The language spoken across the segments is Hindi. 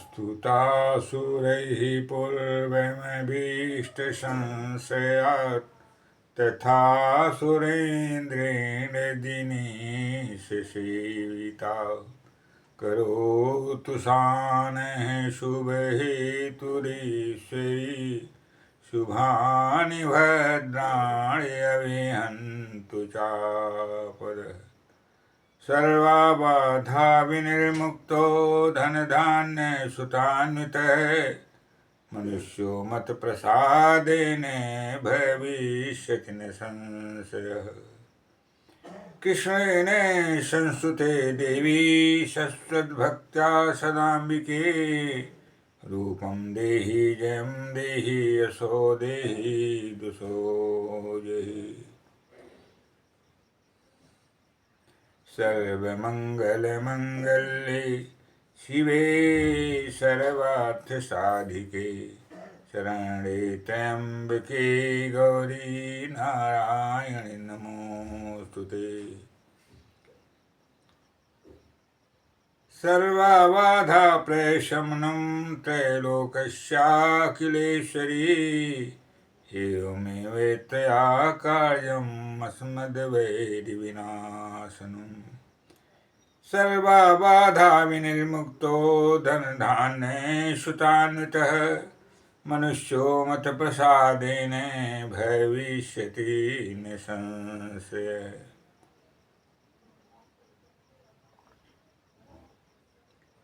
स्तुतासुरैः पूर्वमभीष्टसंशयात् तथा सुरेन्द्रेण दिनेशसेविता करोतु शानः शुभहेतुरीश्वरी शुभानि भद्राणि अविहन्तु चापदः सर्वाबाधा विनिर्मुक्तो धनधान्य सुतान्वितः मनुष्यो मत प्रसादेन भविष्यति न संशयः कृष्णेन संस्तुते देवी सस्वद्भक्त्या सदाम्बिके रूपं देहि जयं देहि यशो देहि दुषो देहि सर्वमंगलमंगल्ये शिवे सर्वार्थसाधिके शरणे त्र्यंबके गौरी नारायणि नमोस्तुते सर्वबाधा प्रशमनं त्रैलोक्यस्याखिलेश्वरी एवमेवेत्तया कार्यम् अस्मद्वैरिविनाशनम् सर्वबाधा विनिर्मुक्तो धनधान्ये सुतान्वितः मनुष्यो मत प्रसादेन भविष्यति न संशयः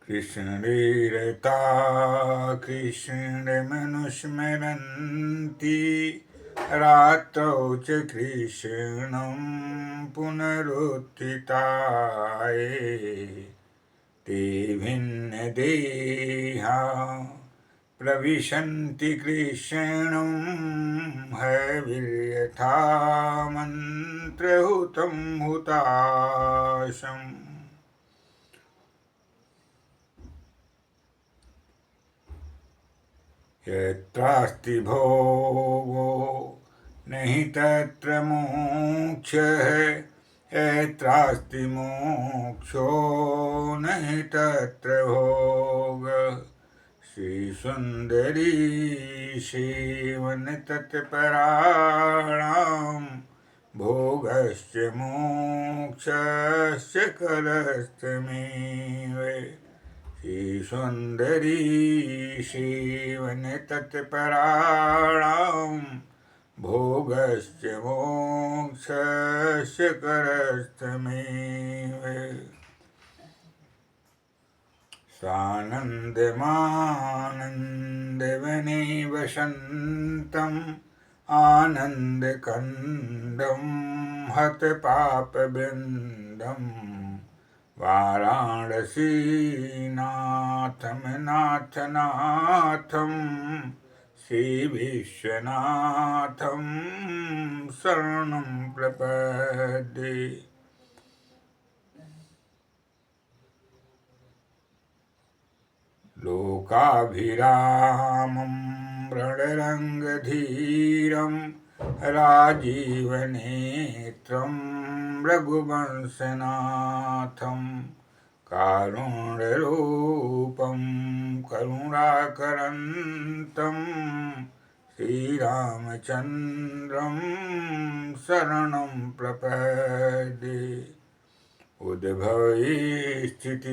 कृष्णलीलता कृष्णमनुस्मरन्ति रात्रौ च कृष्णं पुनरुत्थिताय ते भिन्नदेहा प्रविशन्ति कृष्णं हविर्यथा मन्त्रहुतं हुताशम् यत्रास्ति भोगो नहि तत्र मोक्षः यत्रास्ति मोक्षो नहि तत्र भोगः श्रीसुन्दरी सेवनतत्पराणां भोगश्च मोक्षश्च करस्तमेव श्रीसुन्दरी सेवनतत्पराणां भोगश्च मोक्षश्च करस्तमेव सानन्दमानन्दवने वसन्तम् आनन्दकन्दं हतपापवृन्दम् वाराणसीनाथं नाथनाथं श्रीविश्वनाथं शरणं प्रपद्ये लोकाभिरामं रणरङ्गधीरं राजीवनेत्रं रघुवंशनाथं कारुण्यरूपं करुणाकरन्तं श्रीरामचन्द्रं शरणं प्रपद्ये उद्भवे स्थितिसंहारकारिणीं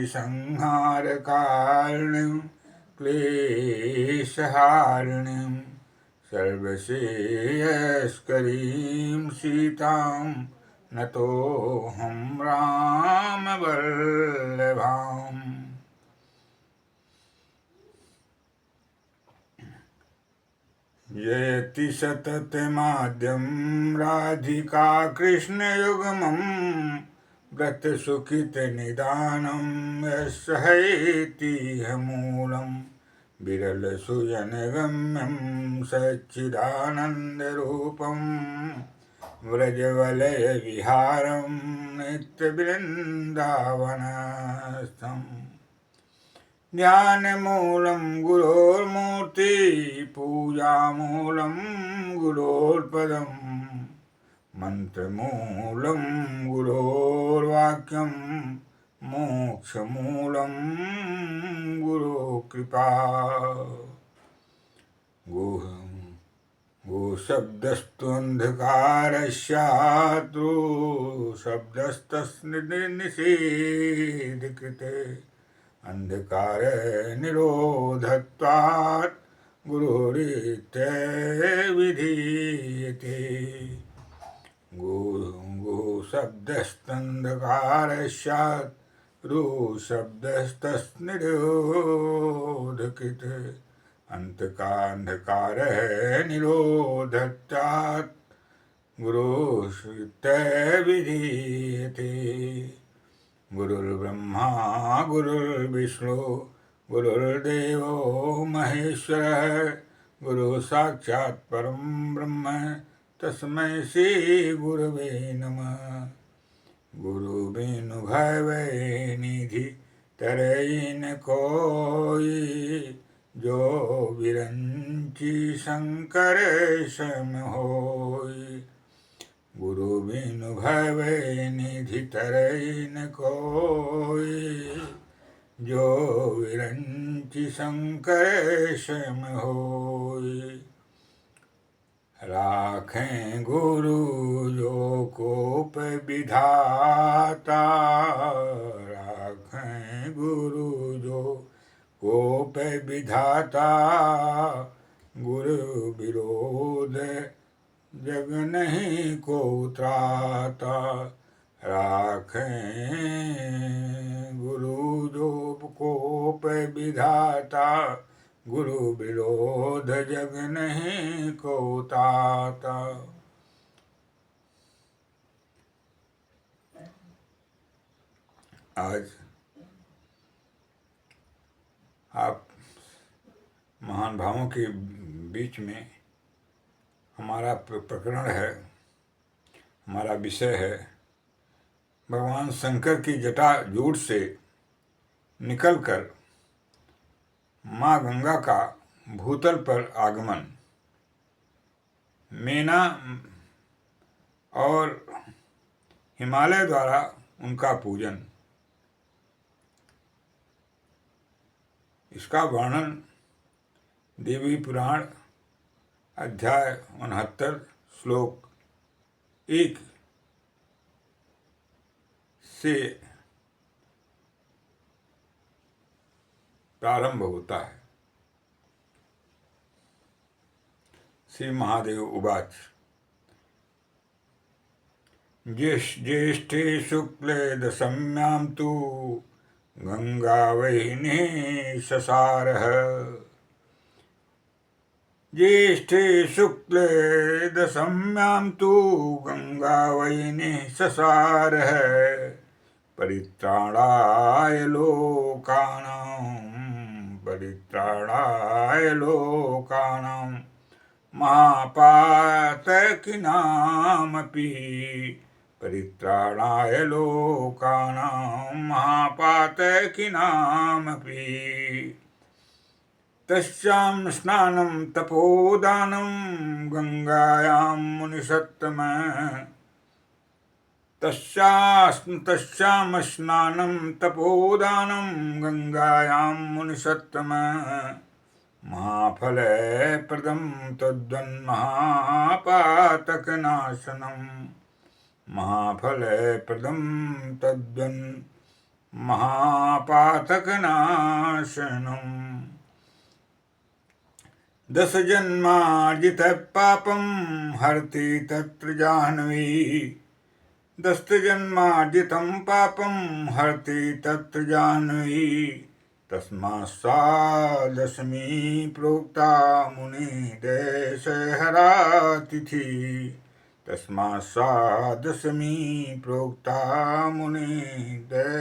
क्लेशहारिणीं सर्वश्रेयस्करीं सीतां नतोऽहं रामवल्लभाम् यति सततमाद्यं राधिका कृष्णयुग्मम् व्रतसुखितनिदानं यस्यैतीह मूलं विरलसुजनगम्यं सच्चिदानन्दरूपं व्रजवलयविहारं नित्यवृन्दावनस्थम् ध्यानमूलं गुरोर्मूर्ति पूजामूलं गुरोर्पदम् मन्त्रमूलं गुरोर्वाक्यं मोक्षमूलं गुरोकृपा गोशब्दस्तु अन्धकारस्यात् शब्दस्तस्निषेधकृते अंधकार निरोधत्वात् गुरुरित्यविधीयते गोशब्दस्तन्धकारस्यात् ऋशब्दस्तस्निरोधकृते अंधकारः निरोधत्वात् गुरुरित्यविधीयते गुरुर्ब्रह्मा गुरुर्विष्णु गुरुर्देवो महेश्वरः गुरु साक्षात् परम ब्रह्म तस्मै श्री गुरवे नमः। गुरु बिनु भवै निधि तरई न कोई जो विरंची शंकर सम होई। गुरु बिनु भवै निधि तरई न कोई जो विरंची शंकर सम होई। राखें गुरु जो कोप विधाता राखें गुरु जो कोप विधाता गुरु विरोध जग नहीं को त्राता। राखें गुरु जो कोप विधाता गुरु विरोध जग नहीं को त्राता। आज आप महान भावों के बीच में हमारा प्रकरण है, हमारा विषय है भगवान शंकर की जटा जूट से निकलकर माँ गंगा का भूतल पर आगमन, मेना और हिमालय द्वारा उनका पूजन। इसका वर्णन देवी पुराण अध्याय 69 श्लोक 1 से प्रारंभ होता है। श्री महादेव उवाच ज्येष्ठे शुक्ले दशम्यां तु गंगावहिनी ससारः। ज्येष्ठे शुक्ले दशम्यां तु गंगावहिनी ससारः। परित्राणाय लोकानां महापातकिनामपि। परित्राणाय लोकानां महापातकिनामपि। तस्यां स्नानं तपोदानं गंगायां मुनिसत्तम। तस्यां स्नानं तपोदानं गंगायां मुनिसत्तम। महाफलप्रदं तद्वन्महापातकनाशनं। महाफलप्रदं तद्वन्महापातकनाशनम्। 10 जन्मार्जितः पापं हरति तत्र जाह्नवी। 10 जन्मार्जितं पापं हरति तत्र जाह्नवी। तस्मात् सा दशमी प्रोक्ता मुनिदेशहरातिथि। तस्मात् सा दशमी प्रोक्ता मुनिदेशहरातिथि।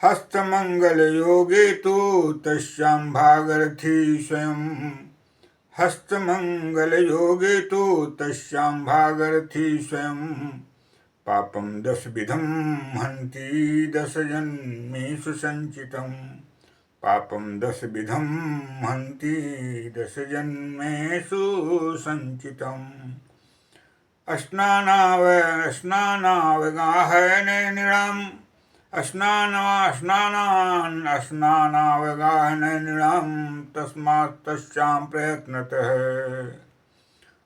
हस्तमंगलयोगे तु तस्यां भागरथी स्वयं। हस्तमंगलयोगे तु तस्यां भागरथी स्वयं। पापं दशविधं हन्ति दशजन्मेषु सञ्चितम् पापं दशविधं हन्ति दशजन्मेषु सञ्चितम् अस्नानावगाहननिळम् अस्नानावगाहननिळम् तस्मात् तस्यां प्रयत्नतः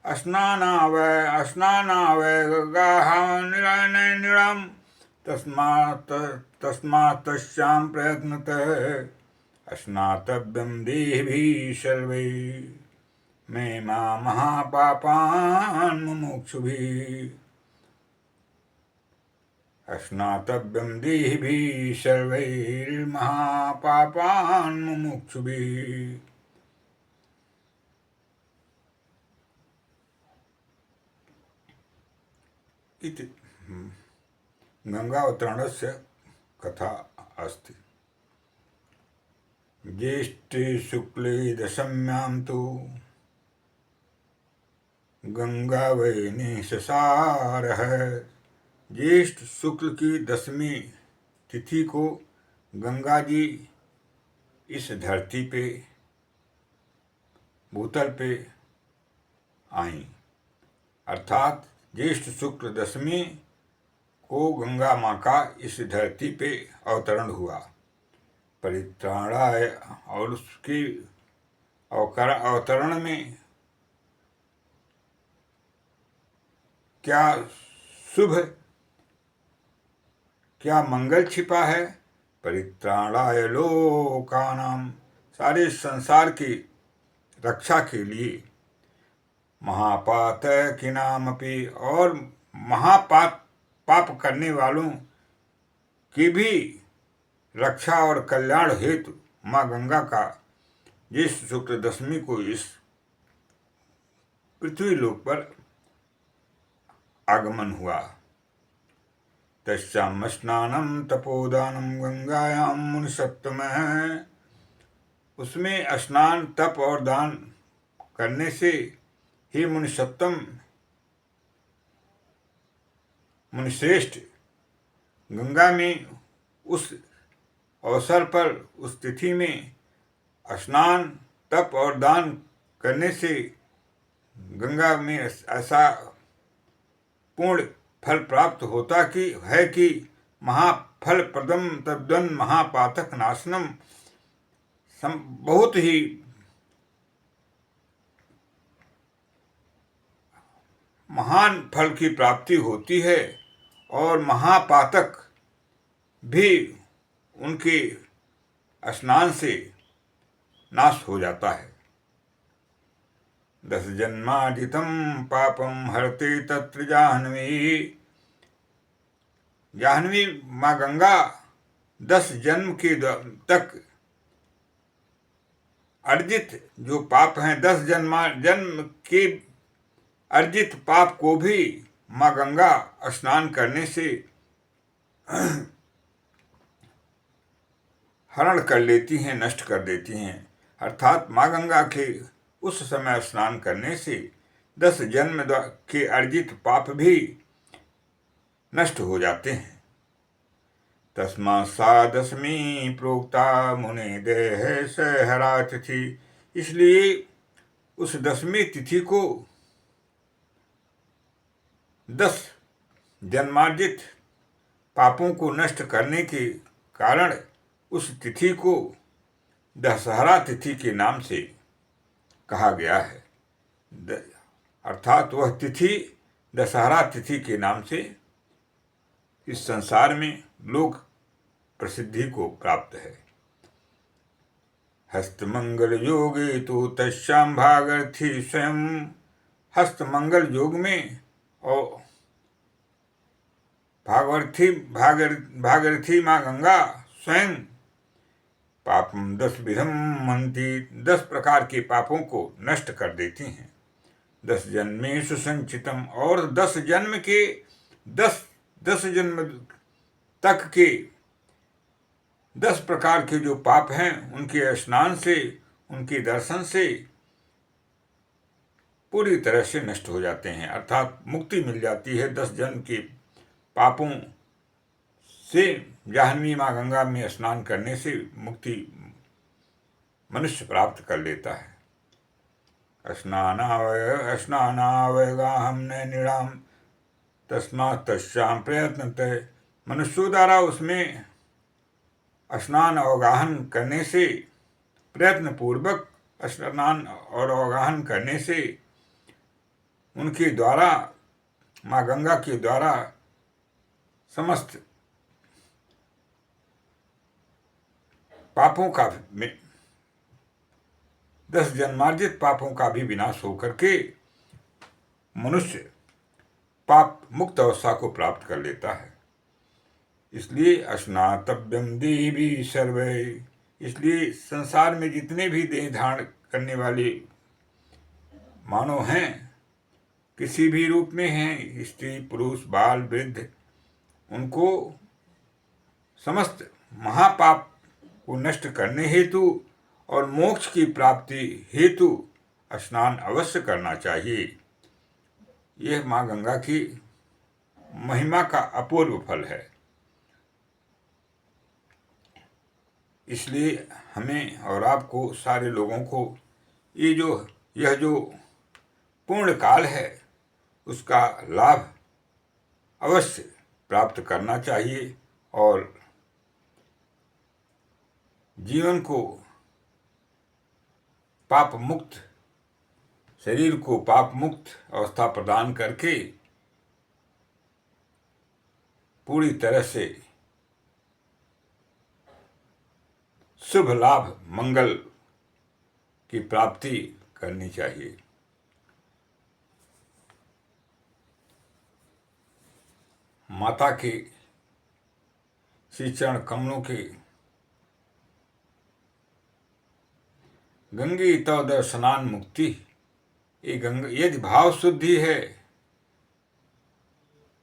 अस्नानावगाहननिळम् तस्मात् तस्यां प्रयत्नतः अस्नातव्यं देहिभिः सर्वैः मे मा महापापान् मुमुक्षुभिः अस्नातव्यं देहिभिः सर्वैर्महापापान् मुमुक्षुभिः। इति गंगावतरणस्य कथा अस्ति। ज्येष्ठे शुक्ले दशम्यां तु गंगा वैनी ससारः। ज्येष्ठ शुक्ल की 10वीं तिथि को गंगा जी इस धरती पे भूतल पे आई, अर्थात ज्येष्ठ शुक्ल 10वीं को गंगा माँ का इस धरती पे अवतरण हुआ। परित्राणाय, और उसके अवतरण में क्या शुभ, क्या मंगल छिपा है। परित्राणाय लोकानां, सारे संसार की रक्षा के लिए। महापातकिनामपि, और पाप करने वालों की भी रक्षा और कल्याण हेतु माँ गंगा का ज्येष्ठ शुक्ल 10वीं को इस पृथ्वी लोक पर आगमन हुआ। तस्यां स्नानं तपोदानं गंगायां मुनिसत्तमः। उसमें स्नान, तप और दान करने से ही मुनिसत्तम, मुनिश्रेष्ठ गंगा में उस अवसर पर, उस तिथि में स्नान, तप और दान करने से गंगा में ऐसा पूर्ण फल प्राप्त होता कि महाफल प्रदम तद्वन महापातक नाशनम, बहुत ही महान फल की प्राप्ति होती है और महापातक भी उनके स्नान से नाश हो जाता है। 10 जन्मार्जितं पापं हरते तत्र जाह्नवी। जाह्नवी माँ गंगा 10 जन्म के तक अर्जित जो पाप हैं, 10 जन्म के अर्जित पाप को भी माँ गंगा स्नान करने से हरण कर लेती हैं, नष्ट कर देती हैं। अर्थात माँ गंगा के उस समय स्नान करने से 10 जन्म के अर्जित पाप भी नष्ट हो जाते हैं। तस्मात् सा 10वीं प्रोक्ता मुने देह सहरा तिथि। इसलिए उस 10वीं तिथि को 10 जन्मार्जित पापों को नष्ट करने के कारण उस तिथि को दशहरा तिथि के नाम से कहा गया है। अर्थात वह तिथि दशहरा तिथि के नाम से इस संसार में लोक प्रसिद्धि को प्राप्त है। हस्तमंगल योगे तो तस्यां भागर्थी स्वयं। हस्तमंगल योग में और भागीरथी माँ गंगा स्वयं पापम 10 विधम हन्ति, 10 प्रकार के पापों को नष्ट कर देती हैं। 10 जन्मेषु संचितम, और 10 जन्म के 10 जन्म तक के 10 प्रकार के जो पाप हैं उनके स्नान से, उनके दर्शन से पूरी तरह से नष्ट हो जाते हैं। अर्थात मुक्ति मिल जाती है 10 जन्म के पापों से जाह्नवी माँ गंगा में स्नान करने से मुक्ति मनुष्य प्राप्त कर लेता है। स्नानावगाहम न निराम तस्मात् तस्याम प्रयत्न तय। मनुष्यों द्वारा उसमें स्नान अवगाहन करने से, प्रयत्न पूर्वक स्नान और अवगाहन करने से उनके द्वारा, माँ गंगा के द्वारा समस्त पापों का, 10 जन्मार्जित पापों का भी विनाश होकर के मनुष्य पाप मुक्त अवस्था को प्राप्त कर लेता है। इसलिए स्नातव्यम देवी सर्वे। इसलिए संसार में जितने भी देह धारण करने वाले मानव हैं, किसी भी रूप में हैं, स्त्री पुरुष बाल वृद्ध, उनको समस्त महापाप को नष्ट करने हेतु और मोक्ष की प्राप्ति हेतु स्नान अवश्य करना चाहिए। यह माँ गंगा की महिमा का अपूर्व फल है। इसलिए हमें और आपको, सारे लोगों को यह जो पूर्ण काल है उसका लाभ अवश्य प्राप्त करना चाहिए और जीवन को पाप मुक्त, शरीर को पाप मुक्त अवस्था प्रदान करके पूरी तरह से शुभ लाभ मंगल की प्राप्ति करनी चाहिए। माता के श्री चरण कमलों के गंगे तव दर्शनान मुक्ति। ये गंगा यदि भाव शुद्धि है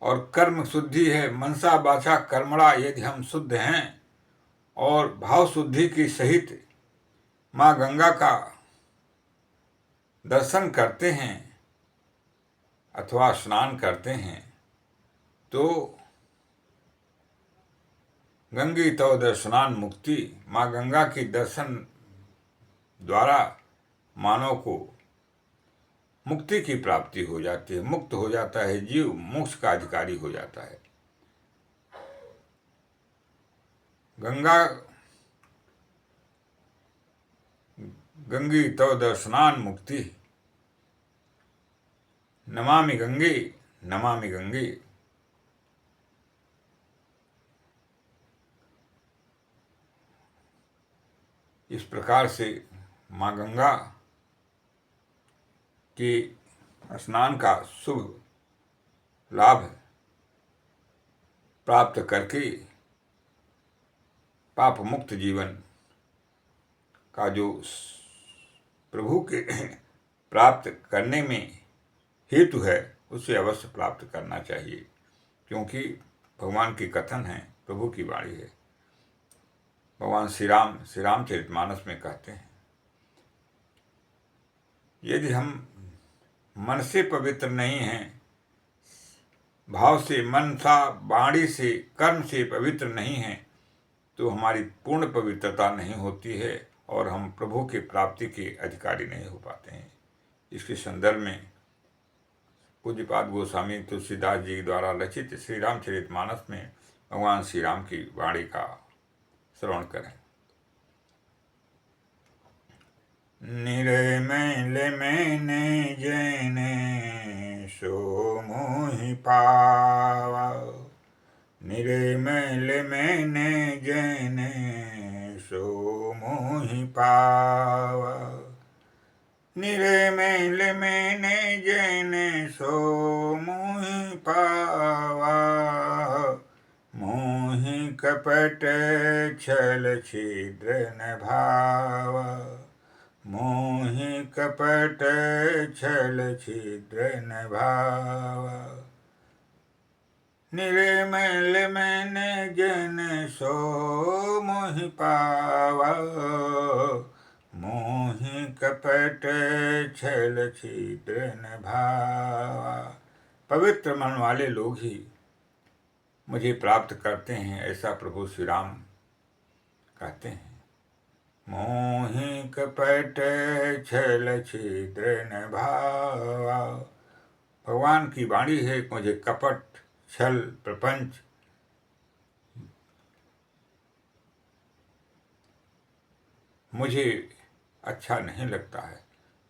और कर्म शुद्धि है, मनसा वाचा कर्मणा यदि हम शुद्ध हैं और भाव शुद्धि के सहित माँ गंगा का दर्शन करते हैं अथवा स्नान करते हैं, तो गंगे तव दर्शनान मुक्ति, माँ गंगा के दर्शन द्वारा मानव को मुक्ति की प्राप्ति हो जाती है, मुक्त हो जाता है, जीव मोक्ष का अधिकारी हो जाता है। गंगे तव दर्शनान मुक्ति, नमामि गंगे नमामि गंगे। इस प्रकार से माँ गंगा के स्नान का शुभ लाभ प्राप्त करके पाप मुक्त जीवन का जो प्रभु के प्राप्त करने में हेतु है उसे अवश्य प्राप्त करना चाहिए, क्योंकि भगवान की कथन है, प्रभु की वाणी है। भगवान श्री रामचरितमानस में कहते हैं, यदि हम मन से पवित्र नहीं हैं, भाव से, मनसा वाणी से, कर्म से पवित्र नहीं हैं, तो हमारी पूर्ण पवित्रता नहीं होती है और हम प्रभु की प्राप्ति के अधिकारी नहीं हो पाते हैं। इसके संदर्भ में पूज्यपाद गोस्वामी तुलसीदास जी द्वारा रचित श्री रामचरितमानस में भगवान श्री राम की वाणी का श्रवण करें। निरमैल मैंने जैने सो मोहि पावा, निरमैल मैंने जैने सो मोहि पावा, निरमैल मैंने जैने सो मोहि पावा, मोहि कपट छल छिद्र न भावा, मोहि कपट छल छिद्र न भावा, निर्मल मैंने जन सो मोहि पावा, मोहि कपट छल छिद्र न भावा। पवित्र मन वाले लोग ही मुझे प्राप्त करते हैं, ऐसा प्रभु श्री राम कहते हैं। मोहि कपट छल छिद्र न भावा। भगवान की वाणी है, मुझे कपट, छल, प्रपंच, मुझे अच्छा नहीं लगता है।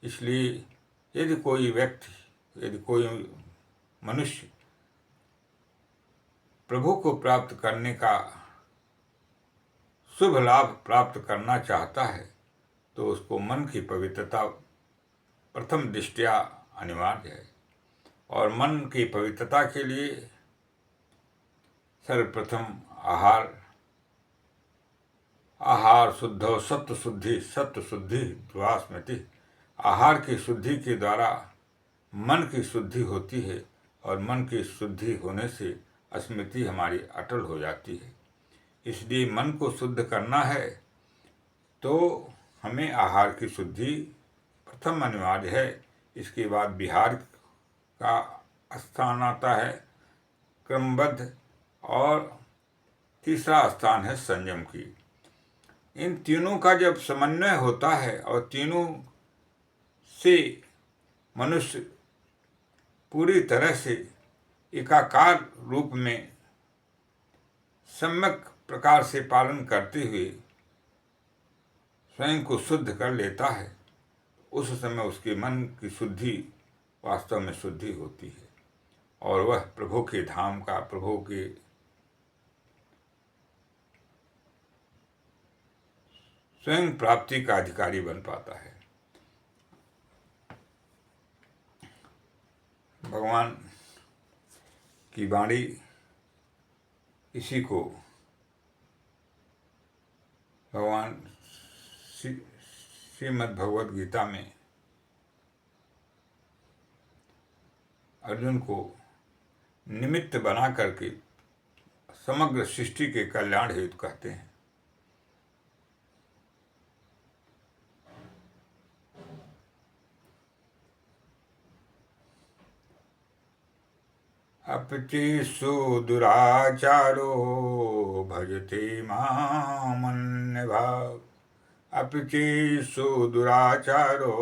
इसलिए यदि कोई व्यक्ति, यदि कोई मनुष्य प्रभु को प्राप्त करने का शुभ लाभ प्राप्त करना चाहता है तो उसको मन की पवित्रता प्रथम दृष्टया अनिवार्य है। और मन की पवित्रता के लिए सर्वप्रथम आहार शुद्धो सत्व शुद्धि, सत्व शुद्धि ध्रुवा स्मृति। आहार की शुद्धि के द्वारा मन की शुद्धि होती है और मन की शुद्धि होने से स्मृति हमारी अटल हो जाती है। इसलिए मन को शुद्ध करना है तो हमें आहार की शुद्धि प्रथम अनिवार्य है। इसके बाद विहार का स्थान आता है क्रमबद्ध, और तीसरा स्थान है संयम की। इन तीनों का जब समन्वय होता है और तीनों से मनुष्य पूरी तरह से एकाकार रूप में सम्यक प्रकार से पालन करते हुए स्वयं को शुद्ध कर लेता है, उस समय उसके मन की शुद्धि वास्तव में शुद्धि होती है और वह प्रभु के धाम का, प्रभु के स्वयं प्राप्ति का अधिकारी बन पाता है। भगवान की वाणी इसी को भगवान श्रीमद् भगवद गीता में अर्जुन को निमित्त बना करके समग्र सृष्टि के कल्याण हेतु कहते हैं। अपचिषु दुराचारो भजते मामन्य भाव। अपचिषु दुराचारो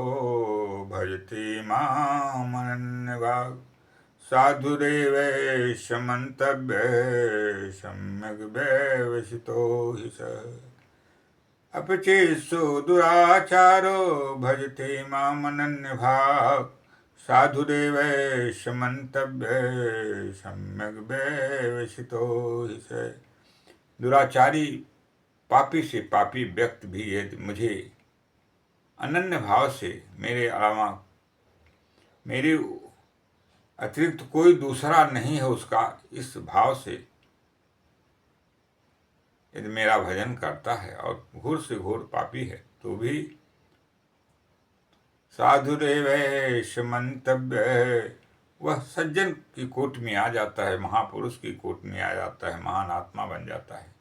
भजते मामन्य भाव। साधुरेवेश मंतव्य सम्यक व्यवसितो हि सः। अपचिषु दुराचारो भजते मामन्य भाव। साधुरेवैष मंतव्य सम्यक व्यवसितो हि सः। दुराचारी पापी से पापी व्यक्ति भी यदि मुझे अनन्य भाव से, मेरे अलावा, मेरे अतिरिक्त कोई दूसरा नहीं है उसका, इस भाव से यदि मेरा भजन करता है और घोर से घोर पापी है तो भी साधुरेवैष मंतव्य, वह सज्जन की कोट में आ जाता है, महापुरुष की कोट में आ जाता है, महान आत्मा बन जाता है।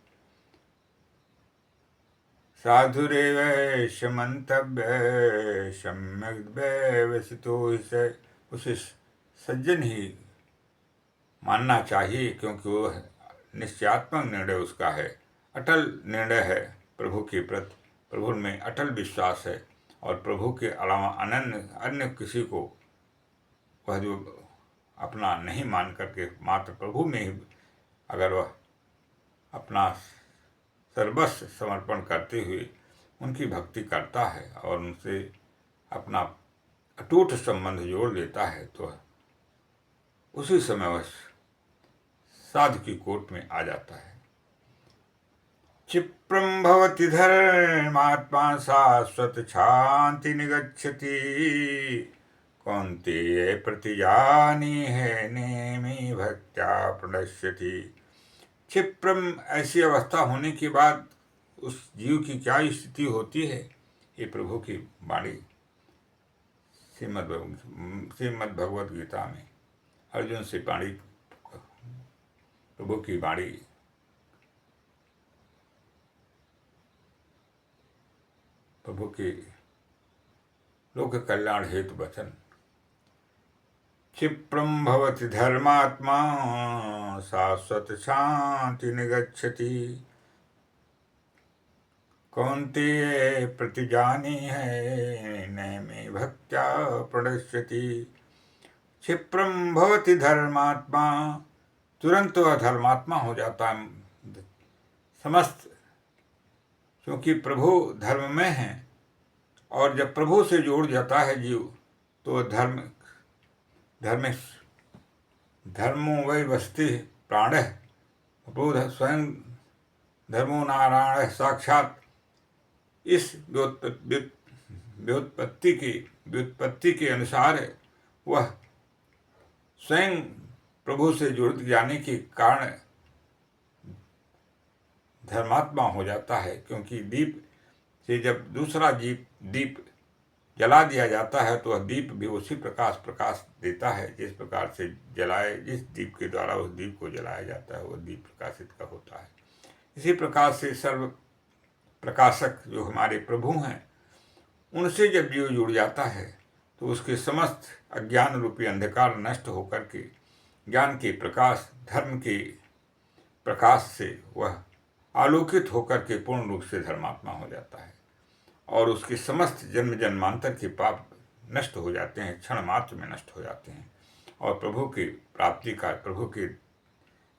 साधुरेवैष मंतव्य सम्यक व्यवसितो हि सः। उसे सज्जन ही मानना चाहिए क्योंकि वह निश्चयात्मक निर्णय उसका है, अटल निर्णय है प्रभु के प्रति, प्रभु में अटल विश्वास है और प्रभु के अलावा अन्य किसी को वह जो अपना नहीं मान करके मात्र प्रभु में ही अगर वह अपना सर्वस्व समर्पण करते हुए उनकी भक्ति करता है और उनसे अपना अटूट संबंध जोड़ लेता है तो उसी समय वह साधु की कोट में आ जाता है। क्षिप्रं भवति धर्मात्मा शाश्वत शांति निगच्छति। कौन्तेय प्रतिजानी है नेमि भक्त्या प्रणश्यति। क्षिप्रम, ऐसी अवस्था होने के बाद उस जीव की क्या स्थिति होती है, ये प्रभु की वाणी श्रीमद् भगवद गीता में अर्जुन से वाणी, प्रभु की वाणी प्रभु के लोक कल्याण हेतु वचन क्षिप्रं भवति धर्मात्मा शाश्वत शांति निगच्छति। कौन्तेय प्रतिजानी है नैमे भक्त्या प्रणश्यति। क्षिप्रं भवति धर्मात्मा, तुरंत वह धर्मात्मा हो जाता है समस्त, क्योंकि प्रभु धर्म में है। और जब प्रभु से जुड़ जाता है जीव तो धर्मो वै वस्ति प्राणः, प्रभु स्वयं धर्मो नारायण साक्षात। इस व्युत्पत्ति के अनुसार वह स्वयं प्रभु से जुड़ जाने के कारण धर्मात्मा हो जाता है। क्योंकि दीप से जब दूसरा दीप जला दिया जाता है तो वह दीप भी उसी प्रकाश देता है जिस प्रकार से जिस दीप के द्वारा उस दीप को जलाया जाता है, वह दीप प्रकाशित का होता है। इसी प्रकार से सर्व प्रकाशक जो हमारे प्रभु हैं, उनसे जब जीव जुड़ जाता है तो उसके समस्त अज्ञान रूपी अंधकार नष्ट होकर के ज्ञान के प्रकाश, धर्म के प्रकाश से वह आलोकित होकर के पूर्ण रूप से धर्मात्मा हो जाता है। और उसके समस्त जन्म जन्मांतर के पाप नष्ट हो जाते हैं, क्षण मात्र में नष्ट हो जाते हैं। और प्रभु की प्राप्ति का, प्रभु के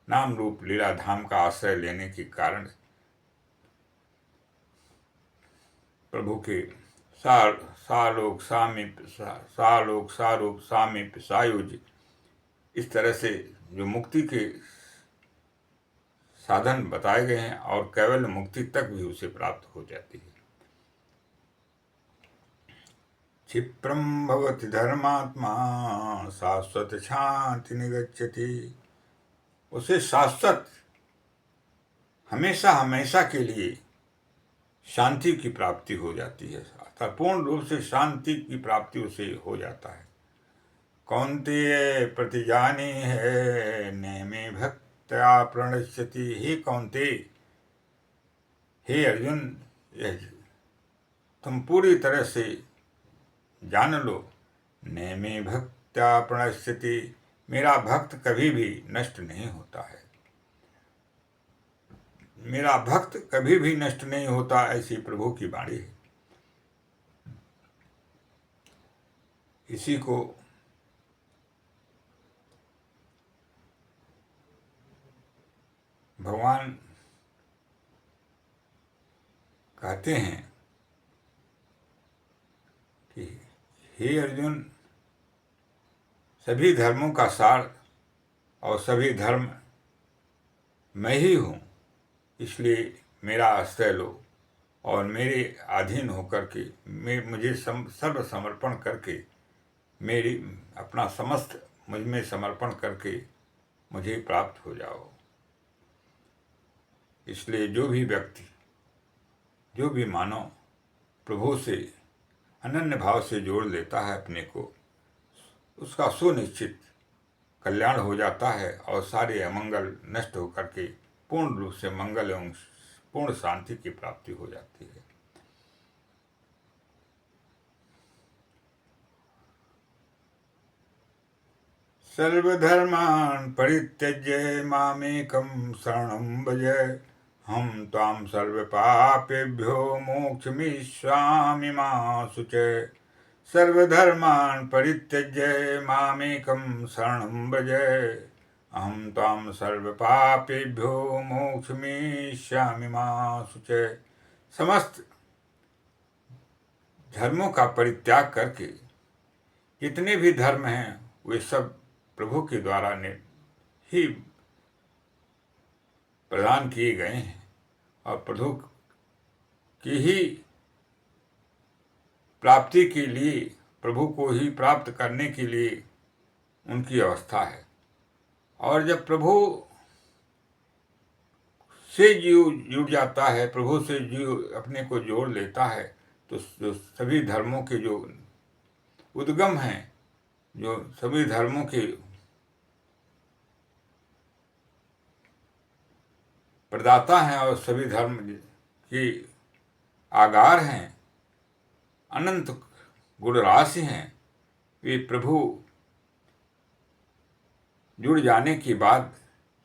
नाम रूप लीला धाम का आश्रय लेने के कारण प्रभु के सालोक सारूप सामीप्य सायुज, इस तरह से जो मुक्ति के साधन बताए गए हैं और केवल मुक्ति तक भी उसे प्राप्त हो जाती है। क्षिप्रं भवति धर्मात्मा शाश्वत शांति निगच्छति। उसे शाश्वत हमेशा हमेशा के लिए शांति की प्राप्ति हो जाती है, अर्थात पूर्ण रूप से शांति की प्राप्ति उसे हो जाता है। कौन्तेय प्रतिजानी है नैमे भक्त्या प्रणश्यति। हे कौन्तेय, हे अर्जुन, तुम पूरी तरह से जान लो, नैमे भक्त्या प्रणश्यति, मेरा भक्त कभी भी नष्ट नहीं होता है। मेरा भक्त कभी भी नष्ट नहीं होता, ऐसी प्रभु की वाणी है। इसी को भगवान कहते हैं कि हे अर्जुन, सभी धर्मों का सार और सभी धर्म मैं ही हूँ, इसलिए मेरा आश्रय लो और मेरे अधीन होकर के मुझे सर्व समर्पण करके मेरी अपना समस्त मुझ में समर्पण करके मुझे प्राप्त हो जाओ। इसलिए जो भी व्यक्ति, जो भी मानव प्रभु से अनन्य भाव से जोड़ लेता है अपने को, उसका सुनिश्चित कल्याण हो जाता है और सारे अमंगल नष्ट होकर के पूर्ण रूप से मंगल एवं पूर्ण शांति की प्राप्ति हो जाती है। सर्वधर्मान् परित्यज्य मामेकं शरणं भज, हम त्वां सर्वपापेभ्यो मोक्षयिष्यामि मा शुचय। सर्वधर्मान् परित्यज्य मामेकं शरणं भज, अहं त्वां सर्वपापेभ्यो मोक्षयिष्यामि मा शुचय। समस्त धर्मों का परित्याग करके जितने भी धर्म हैं वे सब प्रभु के द्वारा ने ही प्रदान किए गए हैं और प्रभु की ही प्राप्ति के लिए, प्रभु को ही प्राप्त करने के लिए उनकी अवस्था है। और जब प्रभु से जीव जुड़ जाता है, प्रभु से जीव अपने को जोड़ लेता है, तो जो सभी धर्मों के जो उद्गम हैं, जो सभी धर्मों के प्रदाता हैं और सभी धर्म के आगार हैं, अनंत गुण राशि हैं, वे प्रभु जुड़ जाने के बाद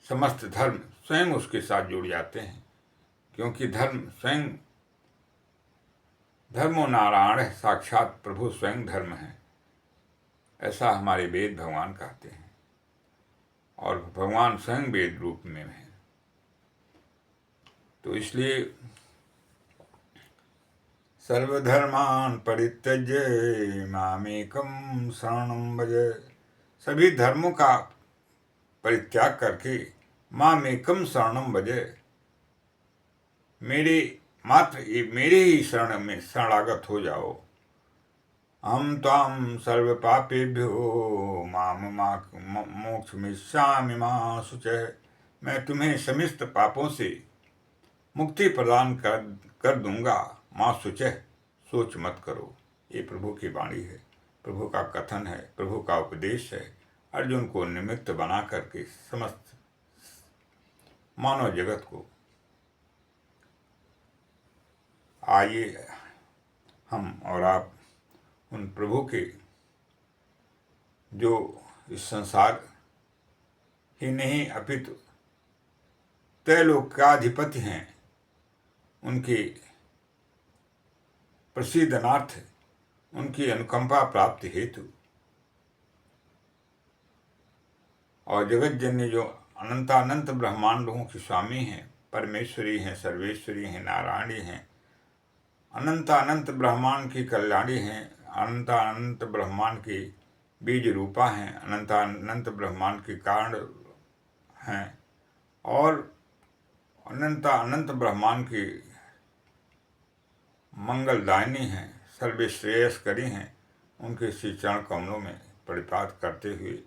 समस्त धर्म स्वयं उसके साथ जुड़ जाते हैं, क्योंकि धर्म स्वयं धर्मो नारायण है, साक्षात प्रभु स्वयं धर्म है, ऐसा हमारे वेद भगवान कहते हैं। और भगवान स्वयं वेद रूप में है। तो इसलिए सर्वधर्मान परित्यज्य मामेकम शरणं भज, सभी धर्मों का परित्याग करके मामेकम शरणं भज, मेरे ही शरण में शरणागत हो जाओ। हम ताम सर्व पापेभ्यो माम मोक्षमिष्यामि मा शुचः, मैं तुम्हें समस्त पापों से मुक्ति प्रदान कर दूंगा, माँ शुचः, सोच मत करो। ये प्रभु की वाणी है, प्रभु का कथन है, प्रभु का उपदेश है, अर्जुन को निमित्त बना करके समस्त मानव जगत को। आइए हम और आप उन प्रभु के जो इस संसार ही नहीं अपितु त्रैलोक्याधिपति हैं, उनके प्रसिद्धनार्थ, उनकी अनुकंपा प्राप्ति हेतु और जगत जननी जो अनंतानंत ब्रह्मांडों की स्वामी हैं, परमेश्वरी हैं, सर्वेश्वरी हैं, नारायणी हैं, अनंतानंत ब्रह्मांड की कल्याणी हैं, अनंतानंत ब्रह्मांड की बीज रूपा हैं, अनंतानंत ब्रह्मांड के कारण हैं और अनंत ब्रह्मांड की मंगलदायिनी हैं, सर्वश्रेयस्करी हैं। उनके श्री चरण कमलों में परिपात करते हुए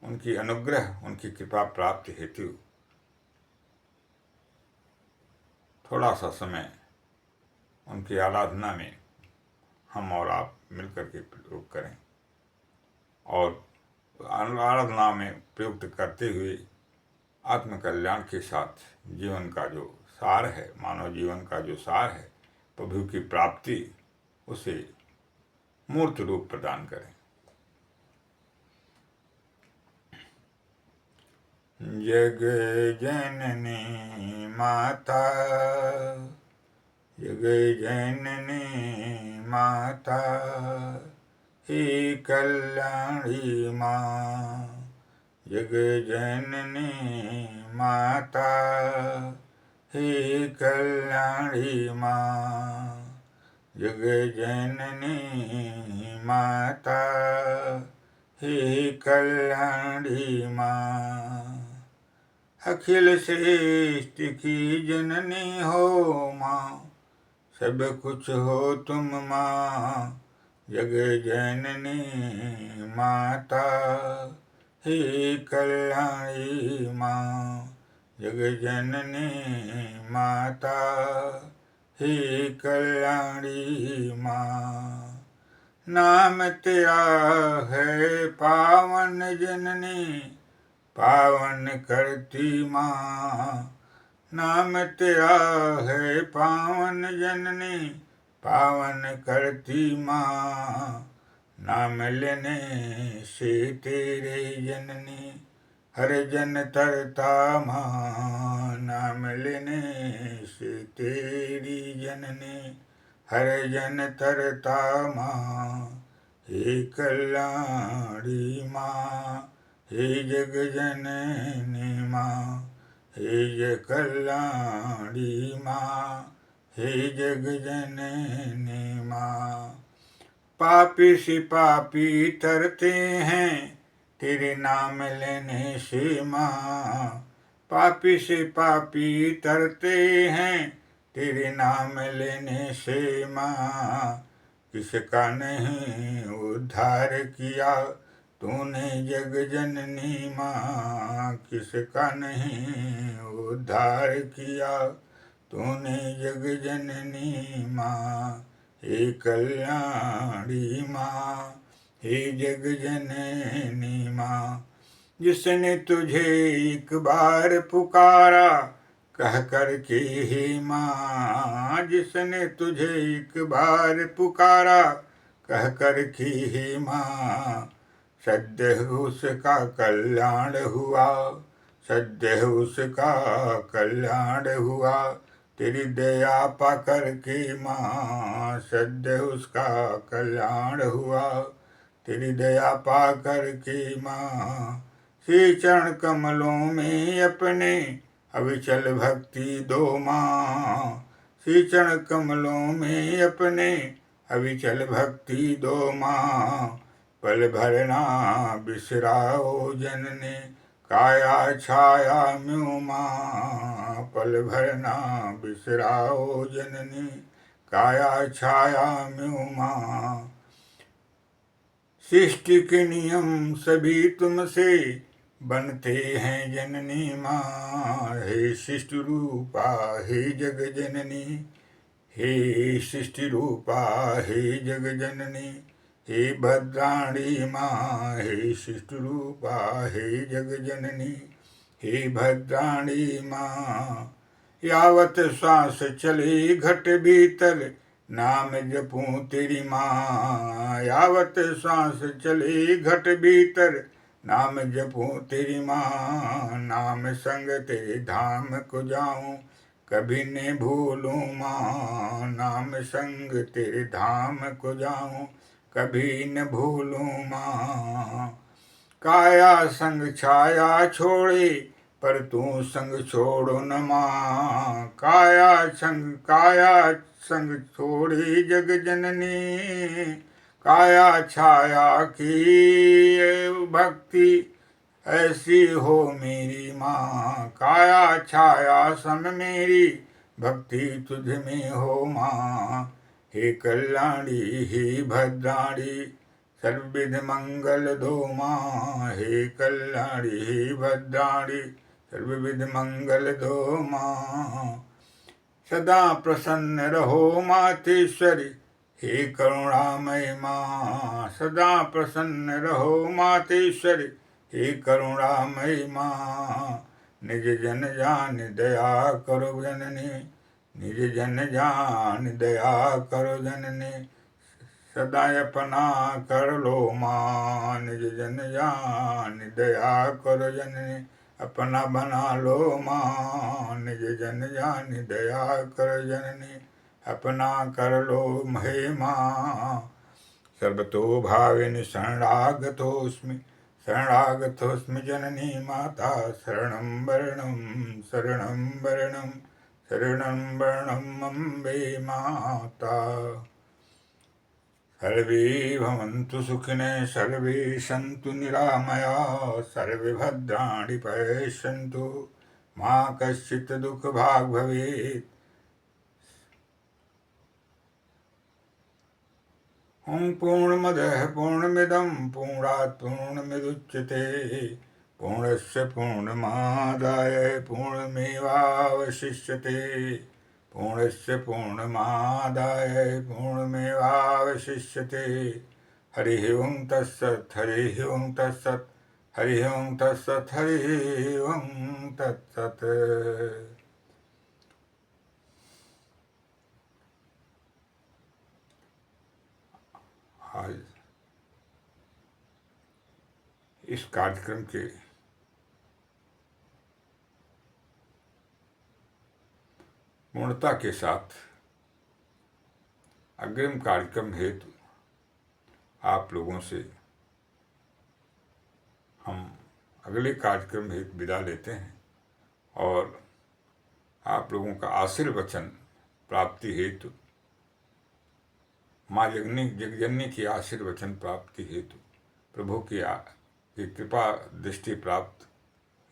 उनकी अनुग्रह, उनकी कृपा प्राप्ति हेतु थोड़ा सा समय उनकी आराधना में हम और आप मिलकर के प्रयोग करें और आराधना में प्रयुक्त करते हुए आत्मकल्याण के साथ जीवन का जो सार है, मानव जीवन का जो सार है, प्रभु की प्राप्ति, उसे मूर्त रूप प्रदान करें। जग जननी माता, जग जननी माता, हे कल्याणी माँ, जग जननी माता, हे कल्याणी माँ, जग जननी माता, हे कल्याणी माँ, अखिल श्रेष्ठ की जननी हो माँ, सब कुछ हो तुम माँ, जग जननी माता, हे कल्याणी माँ, जग जननी माता, हे कल्याणी माँ, नाम तेरा है पावन जननी, पावन करती माँ, नाम तेरा है पावन जननी, पावन करती माँ, नाम लेने से तेरे जननी हर जन तरता माँ, नाम लेने से तेरी जननी हर जन तरता माँ, हे कल्याणी माँ, हे जग जननी माँ, हे जग कल्याणी माँ, हे जग जननी माँ, पापी से पापी तरते हैं तेरे नाम लेने से माँ, पापी से पापी तरते हैं तेरे नाम लेने से माँ, किसका नहीं उद्धार किया तूने जग जननी माँ, किसका नहीं उद्धार किया तूने जग जननी माँ, हे कल्याणी माँ, हे जग जननी माँ, जिसने तुझे एक बार पुकारा कह कर के हे माँ, जिसने तुझे एक बार पुकारा कह कर के हे माँ, सद्य उसका कल्याण हुआ, सद्य उसका कल्याण हुआ, तेरी दया पाकर के माँ, सद्य उसका कल्याण हुआ, तेरी दया पाकर के माँ। श्री चरण कमलों में अपने अविचल भक्ति दो माँ, श्री चरण कमलों में अपने अविचल भक्ति दो माँ। पल भर ना बिसराओ जननी, काया छाया म्यों माँ, पल भर ना बिसराओ जननी, काया छाया म्यों माँ। सृष्टि के नियम सभी तुमसे बनते हैं जननी माँ, हे सृष्टि रूपा हे जग जननी, हे सृष्टि रूपा हे जग जननी, हे भद्राणी माँ, हे सृष्टि रूपा हे जग जननी, हे भद्राणी माँ। यावत श्वास चले घट भीतर, नाम जपूं तेरी माँ, यावत श्वास चले घट भीतर, नाम जपूं तेरी माँ। नाम संग तेरे धाम को जाऊं, कभी न भूलूं माँ, नाम संग तेरे धाम को जाऊं, कभी न भूलूं माँ। काया संग छाया छोड़े, पर तू संग छोड़ो न माँ, काया संग छोड़े जग जननी, काया छाया की भक्ति ऐसी हो मेरी माँ, काया छाया सम मेरी भक्ति तुझ में हो माँ। हे कल्याणी हे भद्राणी, सर्वविध मंगल दो माँ, हे कल्याणी हे भद्राणी, सर्वविध मंगल दो माँ। सदा प्रसन्न रहो मातेश्वरी, हे करुणामय माँ, सदा प्रसन्न रहो मातेश्वरी, हे करुणामय माँ। निज जन जान दया करो जननी, निज जन जान दया करो जननी, सदा अपना कर लो माँ, निज जन जान दया करो जननी, अपना बना लो माँ, निज जन जान दया करो जननी, अपना कर लो हे माँ। सर्वतो भाविनि शरणागतोऽस्मि, शरणागतोऽस्मि जननी माता, शरणं वरणं शरणं वरणं शरणं वरणं अम्बे माता। सर्वे भवन्तु सुखिनः, सर्वे सन्तु निरामया, सर्वे भद्राणि पश्यन्तु, मा कश्चित् दुःखभाग् भवेत्। ॐ पूर्णमदः पूर्णमिदं पूर्णात् पूर्णमुदच्यते, पूर्णस्य पूर्णमादाय पूर्णमेवावशिष्यते, पूर्णस्य पूर्णमादाय पूर्णमेवावशिष्यते। हरिः ओं तत्सत्, हरिः ओं तत्सत्, हरिः ओं तत्सत्, हरिः ओं तत्सत्। आज इस कार्यक्रम के पूर्णता के साथ अग्रिम कार्यक्रम हेतु आप लोगों से हम अगले कार्यक्रम हेतु विदा लेते हैं और आप लोगों का आशीर्वचन प्राप्ति हेतु, माँ जगजननी की आशीर्वचन प्राप्ति हेतु, प्रभु की कृपा दृष्टि प्राप्त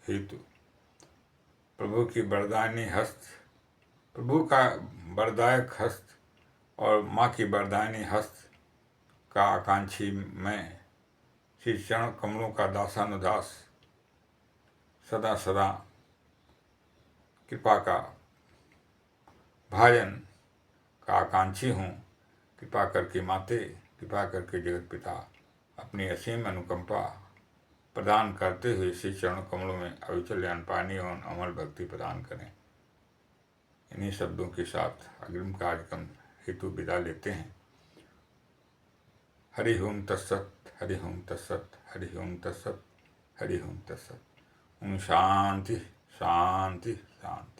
हेतु, प्रभु की वरदायनी हस्त, प्रभु का वरदायक हस्त और माँ की वरदायनी हस्त का आकांक्षी मैं श्री चरण कमलों का दासानुदास सदा सदा कृपा का भाजन का आकांक्षी हूँ। कृपा करके माते, कृपा करके जगत पिता अपनी असीम अनुकंपा प्रदान करते हुए श्री चरण कमलों में अविचल अनपानी और अमल भक्ति प्रदान करें। इन्हीं शब्दों के साथ अग्रिम कार्यक्रम हेतु विदा लेते हैं। हरि ओम तत्सत, हरि ओम तत्सत। हरि ओम तत्सत, हरि ओम तत्सत। ओम शांति शांति शांति।